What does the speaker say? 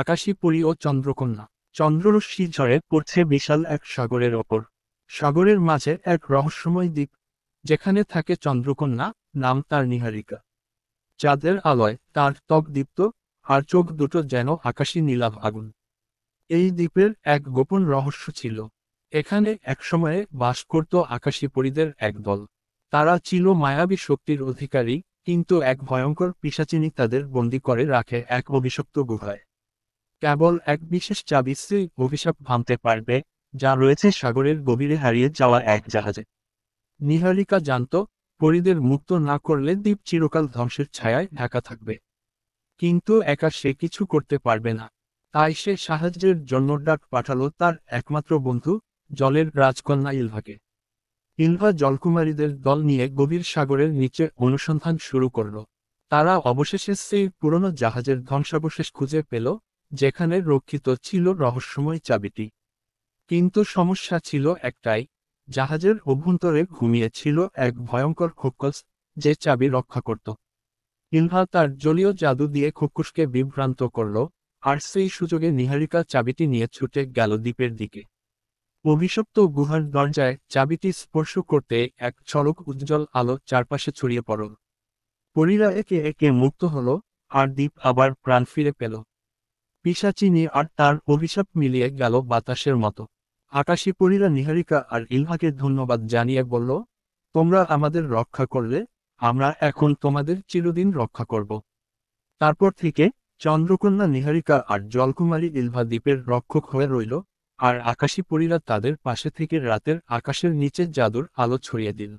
আকাশী পরী ও চন্দ্রকন্যা। চন্দ্ররশ্মি ঝরে পড়ছে বিশাল এক সাগরের ওপর। সাগরের মাঝে এক রহস্যময় দ্বীপ, যেখানে থাকে চন্দ্রকন্যা, নাম তার নীহারিকা। চাঁদের আলোয় তার ত্বক দীপ্ত, আর চোখ দুটো যেন আকাশী নীলাভ আগুন। এই দ্বীপের এক গোপন রহস্য ছিল। এখানে একসময়ে বাস করত আকাশী পরীদের এক দল। তারা ছিল মায়াবী শক্তির অধিকারী, কিন্তু এক ভয়ঙ্কর পিশাচিনী তাদের বন্দী করে রাখে এক অভিশপ্ত গুহায়। কেবল এক বিশেষ চাবি সেই অভিশাপ ভাঙতে পারবে, যা রয়েছে সাগরের গভীরে হারিয়ে যাওয়া এক জাহাজে। নীহারিকা জানত, পরীদের মুক্ত না করলে দ্বীপ চিরকাল ধ্বংসের ছায়ায় ঢাকা থাকবে। কিন্তু একা সে কিছু করতে পারবে না। তাই সে সাহায্যের জন্য ডাক পাঠালো তার একমাত্র বন্ধু, জলের রাজকন্যা ইলভাকে। ইলভা জলকুমারীদের দল নিয়ে গভীর সাগরের নিচে অনুসন্ধান শুরু করল। তারা অবশেষে সেই পুরনো জাহাজের ধ্বংসাবশেষ খুঁজে পেল, যেখানে রক্ষিত ছিল রহস্যময় চাবিটি। কিন্তু সমস্যা ছিল একটাই, জাহাজের অভ্যন্তরে ঘুমিয়েছিল এক ভয়ঙ্কর খোকস, যে চাবি রক্ষা করত। ইলভা তার জলীয় জাদু দিয়ে খোকসকে বিভ্রান্ত করল, আর সেই সুযোগে নীহারিকা চাবিটি নিয়ে ছুটে গেল দ্বীপের দিকে। অভিশপ্ত গুহার দরজায় চাবিটি স্পর্শ করতে এক ঝলক উজ্জ্বল আলো চারপাশে ছড়িয়ে পড়ল। পরীরা একে একে মুক্ত হলো, আর দ্বীপ আবার প্রাণ ফিরে পেল। পিশাচিনী আর তার অভিশাপ মিলিয়ে গেল বাতাসের মতো। আকাশী পরীরা নীহারিকা আর ইলভাকে ধন্যবাদ জানিয়ে বলল, তোমরা আমাদের রক্ষা করলে, আমরা এখন তোমাদের চিরদিন রক্ষা করব। তারপর থেকে চন্দ্রকন্যা নীহারিকা আর জলকুমারী ইলভা দ্বীপের রক্ষক হয়ে রইল, আর আকাশী পরীরা তাদের পাশে থেকে রাতের আকাশের নিচে জাদুর আলো ছড়িয়ে দিল।